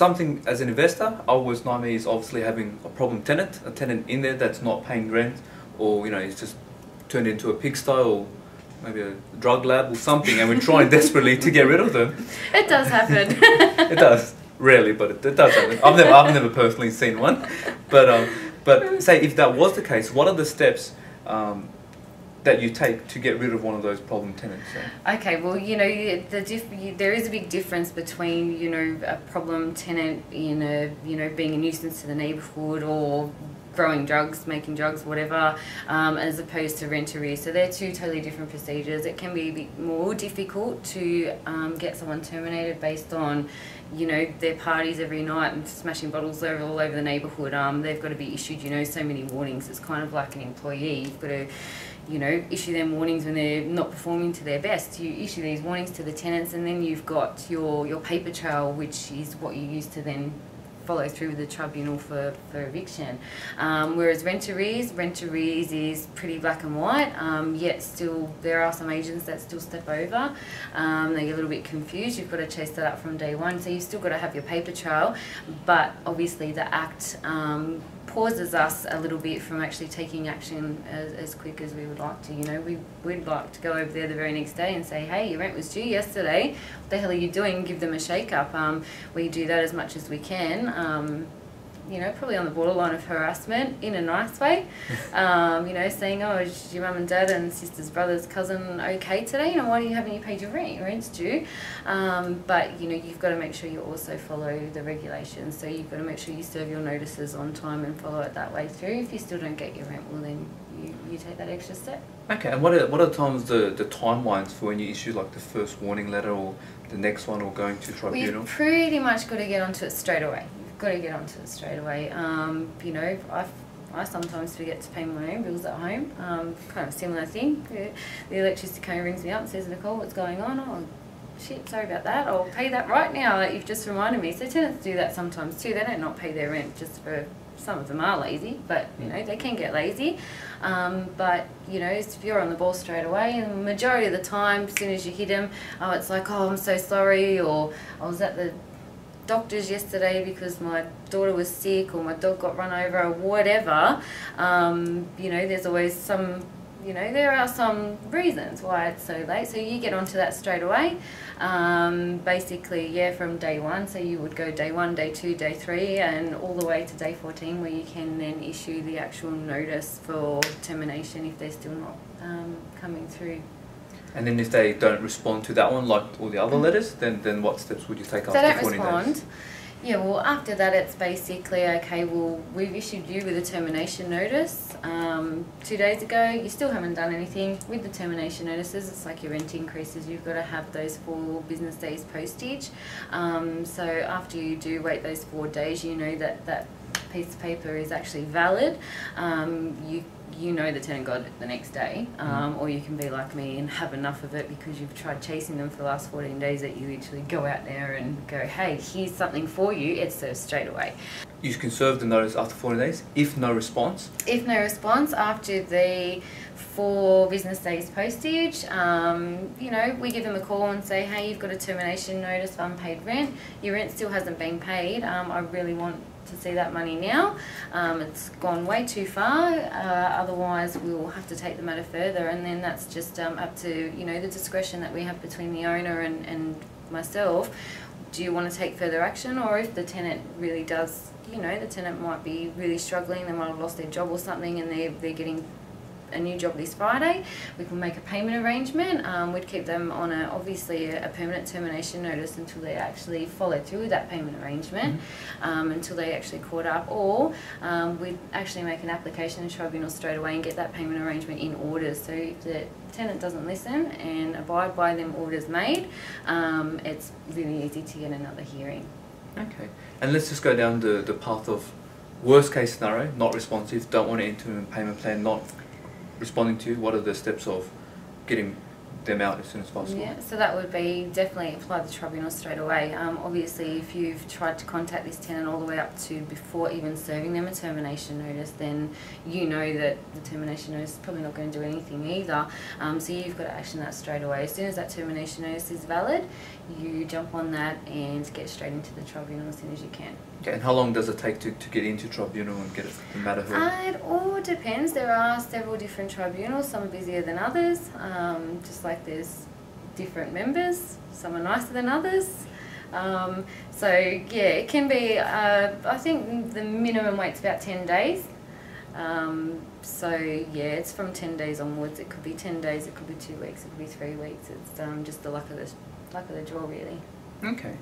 something as an investor, our worst nightmare is obviously having a problem tenant, a tenant in there that's not paying rent, or it's just turned into a pigsty or maybe a drug lab or something, and we're trying desperately to get rid of them. It does happen. It does, rarely, but it does happen. I've never personally seen one, but say if that was the case, what are the steps that you take to get rid of one of those problem tenants? Okay, well, there is a big difference between, a problem tenant in being a nuisance to the neighbourhood or growing drugs, making drugs, whatever, as opposed to rent arrears. So they're two totally different procedures. It can be a bit more difficult to get someone terminated based on, their parties every night and smashing bottles all over the neighbourhood. They've got to be issued, so many warnings. It's kind of like an employee. You've got to issue them warnings when they're not performing to their best. You issue these warnings to the tenants, and then you've got your paper trail, which is what you use to then follow through with the tribunal for eviction. Whereas rent arrears is pretty black and white, yet still there are some agents that still step over. They get a little bit confused. You've got to chase that up from day one, so you've still got to have your paper trail, but obviously the Act pauses us a little bit from actually taking action as quick as we would like to. We'd like to go over there the very next day and say, hey, your rent was due yesterday, what the hell are you doing? Give them a shake-up. We do that as much as we can. Probably on the borderline of harassment in a nice way. Saying, oh, is your mum and dad and sisters, brothers, cousin okay today? Why haven't you paid your rent? Your rent's due. But, you've got to make sure you also follow the regulations. So you've got to make sure you serve your notices on time and follow it that way through. If you still don't get your rent, well then you take that extra step. Okay, and what are times the timelines for when you issue like the first warning letter or the next one or going to tribunal? Well, you've pretty much got to get onto it straight away. Got to get onto it straight away. I sometimes forget to pay my own bills at home. Kind of similar thing. The electricity company rings me up and says, Nicole, what's going on? Oh, shit, sorry about that. I'll pay that right now that you've just reminded me. So tenants do that sometimes too. They don't not pay their rent just for. Some of them are lazy, but they can get lazy. But if you're on the ball straight away, and the majority of the time, as soon as you hit them, it's like, oh, I'm so sorry, or I was at the doctors yesterday because my daughter was sick or my dog got run over or whatever. There's always some, there are some reasons why it's so late. So you get onto that straight away. Basically, from day one. So you would go day 1, day 2, day 3, and all the way to day 14, where you can then issue the actual notice for termination if they're still not coming through. And then if they don't respond to that one, like all the other letters, then what steps would you take after 14 days? Yeah, well, after that, it's basically, okay, well, we've issued you with a termination notice 2 days ago. You still haven't done anything with the termination notices. It's like your rent increases. You've got to have those 4 business days postage. So after you do wait those 4 days, that piece of paper is actually valid. The tenant got it the next day, or you can be like me and have enough of it because you've tried chasing them for the last 14 days that you literally go out there and go, hey, here's something for you, it's served straight away. You can serve the notice after 14 days, if no response? If no response, after the 4 business days postage, we give them a call and say, hey, you've got a termination notice of unpaid rent, your rent still hasn't been paid, I really want to see that money now. It's gone way too far, otherwise we'll have to take the matter further, and then that's just up to the discretion that we have between the owner and myself. Do you want to take further action, or if the tenant really does, the tenant might be really struggling, they might have lost their job or something and they're getting a new job this Friday, we can make a payment arrangement. We'd keep them on obviously a permanent termination notice until they actually follow through with that payment arrangement, until they actually caught up, or we'd actually make an application to tribunal straight away and get that payment arrangement in orders. So if the tenant doesn't listen and abide by them orders made, it's really easy to get another hearing. Okay, and let's just go down the path of worst case scenario, not responsive, don't want to enter a payment plan, not responding to. What are the steps of getting them out as soon as possible? Yeah, so that would be definitely apply the tribunal straight away. Obviously, if you've tried to contact this tenant all the way up to before even serving them a termination notice, then that the termination notice is probably not going to do anything either. So you've got to action that straight away. As soon as that termination notice is valid, you jump on that and get straight into the tribunal as soon as you can. Okay, and how long does it take to get into tribunal and get the matter heard? It all depends. There are several different tribunals. Some are busier than others. Just like there's different members. Some are nicer than others. So yeah, it can be. I think the minimum wait's about 10 days. So yeah, it's from 10 days onwards. It could be 10 days. It could be 2 weeks. It could be 3 weeks. It's just the luck of the draw, really. Okay.